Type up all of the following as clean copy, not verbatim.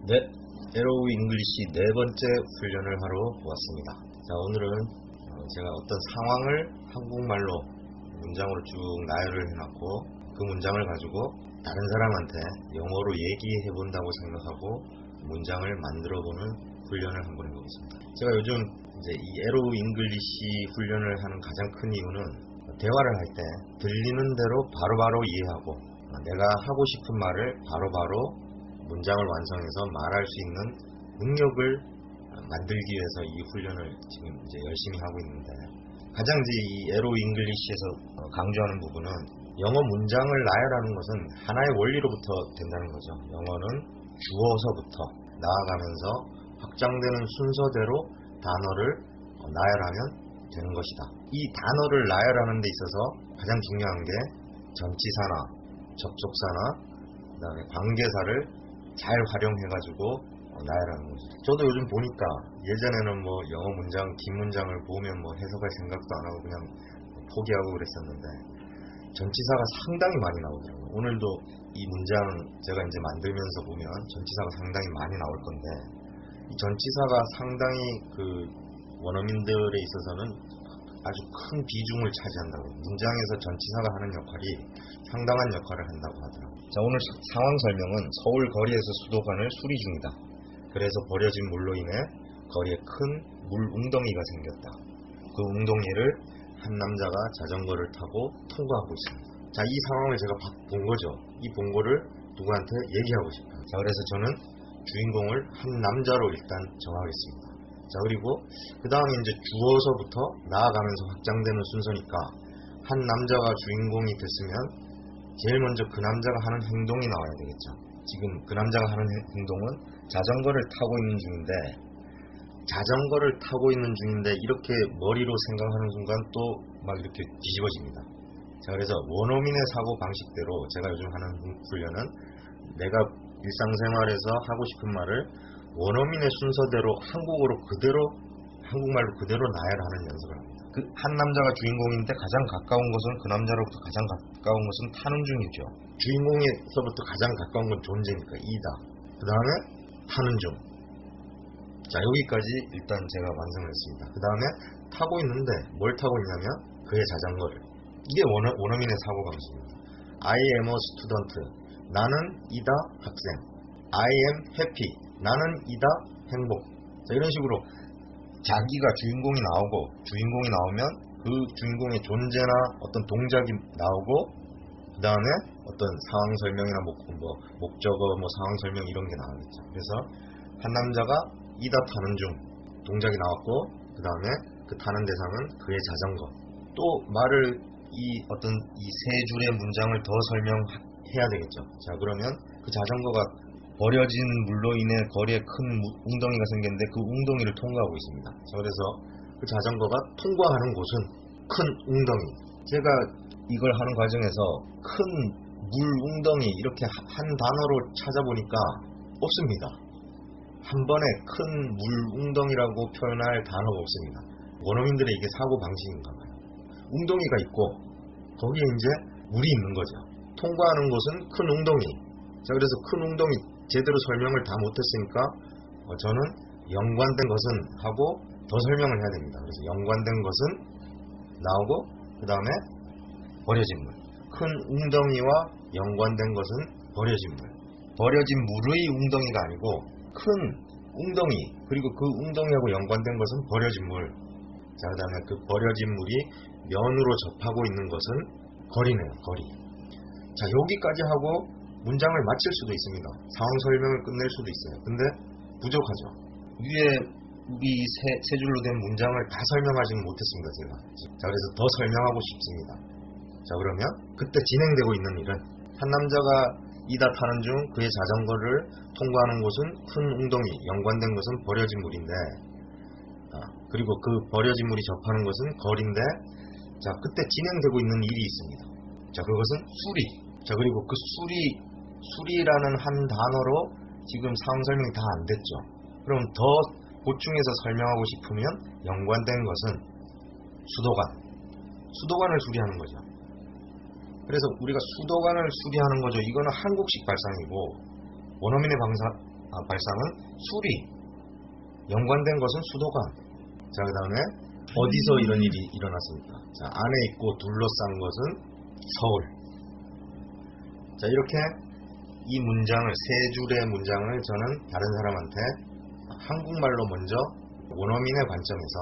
네, 에로우 잉글리시 네 번째 훈련을 하러 왔습니다. 자, 오늘은 제가 어떤 상황을 한국말로 문장으로 쭉 나열을 해놨고 그 문장을 가지고 다른 사람한테 영어로 얘기해 본다고 생각하고 문장을 만들어 보는 훈련을 한번 해보겠습니다. 제가 요즘 이제 이 에로우 잉글리시 훈련을 하는 가장 큰 이유는 대화를 할 때 들리는 대로 바로바로 이해하고 내가 하고 싶은 말을 바로바로 문장을 완성해서 말할 수 있는 능력을 만들기 위해서 이 훈련을 지금 이제 열심히 하고 있는데, 가장 이제 이 에로우 잉글리시에서 강조하는 부분은 영어 문장을 나열하는 것은 하나의 원리로부터 된다는 거죠. 영어는 주어서부터 나아가면서 확장되는 순서대로 단어를 나열하면 되는 것이다. 이 단어를 나열하는 데 있어서 가장 중요한 게 전치사나 접속사나 그다음에 관계사를 잘 활용해가지고 나열하는 거죠. 저도 요즘 보니까 예전에는 뭐 영어 문장, 긴 문장을 보면 뭐 해석할 생각도 안 하고 그냥 포기하고 그랬었는데 전치사가 상당히 많이 나오더라고요. 오늘도 이 문장 제가 이제 만들면서 보면 전치사가 상당히 많이 나올 건데, 이 전치사가 상당히 그 원어민들에 있어서는 아주 큰 비중을 차지한다고, 문장에서 전치사가 하는 역할이 상당한 역할을 한다고 하더라고요. 자, 오늘 상황 설명은 서울 거리에서 수도관을 수리 중이다. 그래서 버려진 물로 인해 거리에 큰 물 웅덩이가 생겼다. 그 웅덩이를 한 남자가 자전거를 타고 통과하고 있습니다. 자, 이 상황을 제가 본 거죠. 이 본 거를 누구한테 얘기하고 싶어요. 자, 그래서 저는 주인공을 한 남자로 일단 정하겠습니다. 자, 그리고 그 다음에 이제 주어서부터 나아가면서 확장되는 순서니까 한 남자가 주인공이 됐으면 제일 먼저 그 남자가 하는 행동이 나와야 되겠죠. 지금 그 남자가 하는 행동은 자전거를 타고 있는 중인데, 자전거를 타고 있는 중인데 이렇게 머리로 생각하는 순간 또 막 이렇게 뒤집어집니다. 자, 그래서 원어민의 사고 방식대로 제가 요즘 하는 훈련은 내가 일상생활에서 하고 싶은 말을 원어민의 순서대로 한국말로 그대로 나열하는 연습을 합니다. 그 한 남자가 주인공인데 가장 가까운 것은 그 남자로부터 가장 가까운 것은 타는 중이죠. 주인공에서부터 가장 가까운 건 존재니까 이다. 그 다음에 타는 중. 자, 여기까지 일단 제가 완성을 했습니다. 그 다음에 타고 있는데 뭘 타고 있냐면 그의 자전거를. 이게 원어민의 사고 방식입니다. I am a student. 나는 이다 학생. I am happy. 나는 이다 행복. 자, 이런 식으로 자기가 주인공이 나오면 그 주인공의 존재나 어떤 동작이 나오고, 그 다음에 어떤 상황 설명이나 목적어, 상황 설명 이런 게 나오겠죠. 그래서 한 남자가 이다 타는 중 동작이 나왔고, 그 다음에 그 타는 대상은 그의 자전거. 또 말을 이 세 줄의 문장을 더 설명해야 되겠죠. 자, 그러면 그 자전거가 버려진 물로 인해 거리에 큰 웅덩이가 생겼는데 그 웅덩이를 통과하고 있습니다. 자, 그래서 그 자전거가 통과하는 곳은 큰 웅덩이. 제가 이걸 하는 과정에서 큰 물 웅덩이 이렇게 한 단어로 찾아보니까 없습니다. 한 번에 큰 물 웅덩이라고 표현할 단어가 없습니다. 원어민들의 이게 사고 방식인가 봐요. 웅덩이가 있고 거기에 이제 물이 있는 거죠. 통과하는 곳은 큰 웅덩이. 자, 그래서 큰 웅덩이 제대로 설명을 다 못했으니까 저는 연관된 것은 하고 더 설명을 해야 됩니다. 그래서 연관된 것은 나오고, 그 다음에 버려진 물. 큰 웅덩이와 연관된 것은 버려진 물. 버려진 물의 웅덩이가 아니고 큰 웅덩이, 그리고 그 웅덩이하고 연관된 것은 버려진 물. 자, 그 다음에 그 버려진 물이 면으로 접하고 있는 것은 거리네요. 거리. 자, 여기까지 하고 문장을 마칠 수도 있습니다. 상황 설명을 끝낼 수도 있어요. 근데 부족하죠. 위에 우리 세 줄로 된 문장을 다 설명하지는 못했습니다, 제가. 자, 그래서 더 설명하고 싶습니다. 자, 그러면 그때 진행되고 있는 일은 한 남자가 이다 타는 중 그의 자전거를 통과하는 곳은 큰 웅덩이, 연관된 것은 버려진 물인데, 그리고 그 버려진 물이 접하는 것은 거리인데, 자, 그때 진행되고 있는 일이 있습니다. 자, 그것은 수리. 자, 그리고 그 수리라는 한 단어로 지금 상황 설명이 다 안 됐죠. 그럼 더 보충해서 설명하고 싶으면 연관된 것은 수도관을 수리하는 거죠. 그래서 우리가 수도관을 수리하는 거죠. 이거는 한국식 발상이고 원어민의 발상은 수리, 연관된 것은 수도관. 자, 그 다음에 어디서 이런 일이 일어났습니까? 자, 안에 있고 둘러싼 것은 서울. 자, 이렇게 이 문장을, 세 줄의 문장을 저는 다른 사람한테 한국말로 먼저 원어민의 관점에서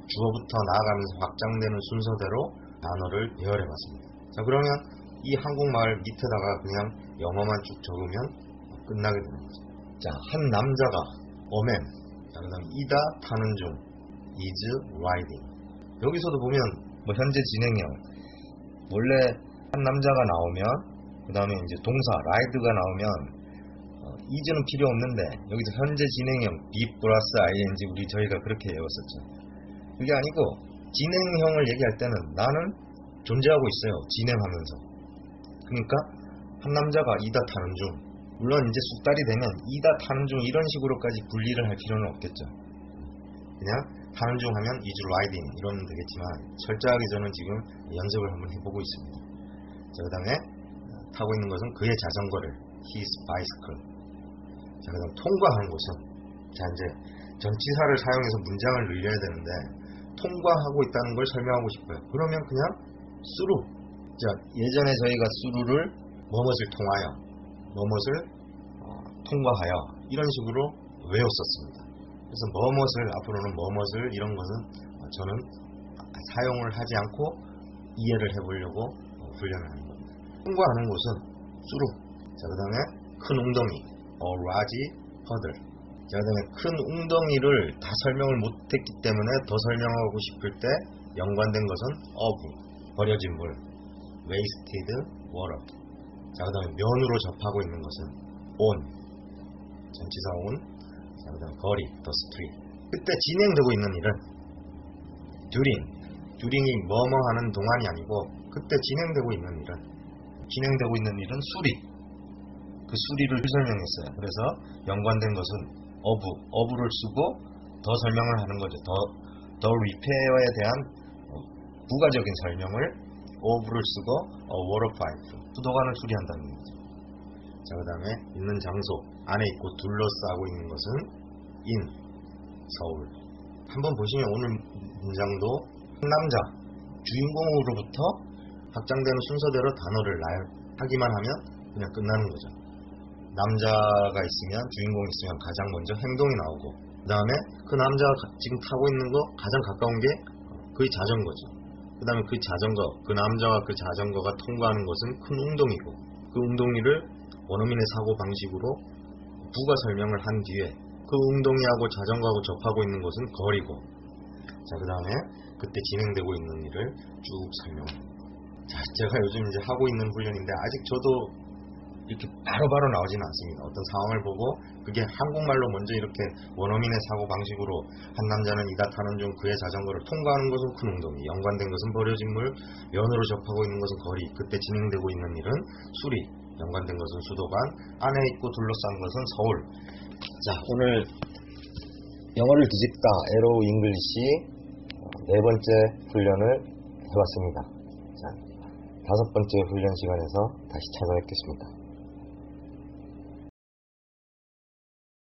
주어부터 나아가면서 확장되는 순서대로 단어를 배열해 봤습니다. 자, 그러면 이 한국말 밑에다가 그냥 영어만 쭉 적으면 끝나게 되는 거죠. 자, 한 남자가 어맨, 자, 그 다음 이다 타는 중, is riding. 여기서도 보면 뭐 현재 진행형, 원래 한 남자가 나오면 그 다음에 이제 동사 ride가 나오면 is는 필요 없는데 여기서 현재 진행형 be 플러스 ing 저희가 그렇게 외웠었죠. 그게 아니고 진행형을 얘기할 때는 나는 존재하고 있어요. 진행하면서. 그러니까 한 남자가 이다 타는 중, 물론 이제 숙달이 되면 이다 타는 중 이런 식으로까지 분리를 할 필요는 없겠죠. 그냥 타는 중 하면 is riding 이러면 되겠지만 철저하게 저는 지금 연습을 한번 해보고 있습니다. 자, 그 다음에 타고 있는 것은 그의 자전거를 his bicycle. 자, 그 다음 통과하는 곳은, 자, 이제 전치사를 사용해서 문장을 늘려야 되는데 통과하고 있다는 걸 설명하고 싶어요. 그러면 그냥 through. 자, 예전에 저희가 through를 뭐뭇을 통하여, 뭐뭇을 통과하여 이런 식으로 외웠었습니다. 그래서 뭐뭇을, 앞으로는 뭐뭇을 이런 것은 저는 사용을 하지 않고 이해를 해보려고 훈련을 하는 겁니다. 통과하는 곳은 through. 자, 그 다음에 큰 웅덩이, a large puddle. 자, 그 다음에 큰 웅덩이를 다 설명을 못했기 때문에 더 설명하고 싶을 때 연관된 것은 of, 버려진 물, wasted water. 자, 그 다음에 면으로 접하고 있는 것은 on, 전치사 on. 자, 그 다음에 거리, the street. 그때 진행되고 있는 일은 during이 뭐뭐 하는 동안이 아니고 그때 진행되고 있는 일은 수리. 그 수리를 설명했어요. 그래서 연관된 것은 of를 쓰고 더 설명을 하는 거죠. 더 repair에 대한 부가적인 설명을 of를 쓰고 water pipe, 수도관을 수리한다는 거죠. 자, 그 다음에 있는 장소, 안에 있고 둘러싸고 있는 것은 in, 서울. 한번 보시면 오늘 문장도 한 남자, 주인공으로부터 확장되는 순서대로 단어를 하기만 하면 그냥 끝나는 거죠. 남자가 있으면, 주인공이 있으면 가장 먼저 행동이 나오고, 그 다음에 그 남자가 지금 타고 있는 거 가장 가까운 게 그의 자전거죠. 그 다음에 그 자전거, 그 남자와 그 자전거가 통과하는 것은 큰 웅덩이고, 그 웅덩이를 원어민의 사고 방식으로 부가 설명을 한 뒤에 그 웅덩이하고 자전거하고 접하고 있는 것은 거리고, 자, 그 다음에 그때 진행되고 있는 일을 쭉 설명합니다. 자, 제가 요즘 이제 하고 있는 훈련인데 아직 저도 이렇게 바로바로 나오지는 않습니다. 어떤 상황을 보고 그게 한국말로 먼저 이렇게 원어민의 사고 방식으로 한 남자는 이다 타는 중 그의 자전거를 통과하는 것은 큰 웅덩이, 연관된 것은 버려진 물, 면으로 접하고 있는 것은 거리, 그때 진행되고 있는 일은 수리, 연관된 것은 수도관, 안에 있고 둘러싼 것은 서울. 자, 오늘 영어를 뒤집다 에로우 잉글리시 네 번째 훈련을 해봤습니다. 자, 다섯 번째 훈련 시간에서 다시 찾아뵙겠습니다.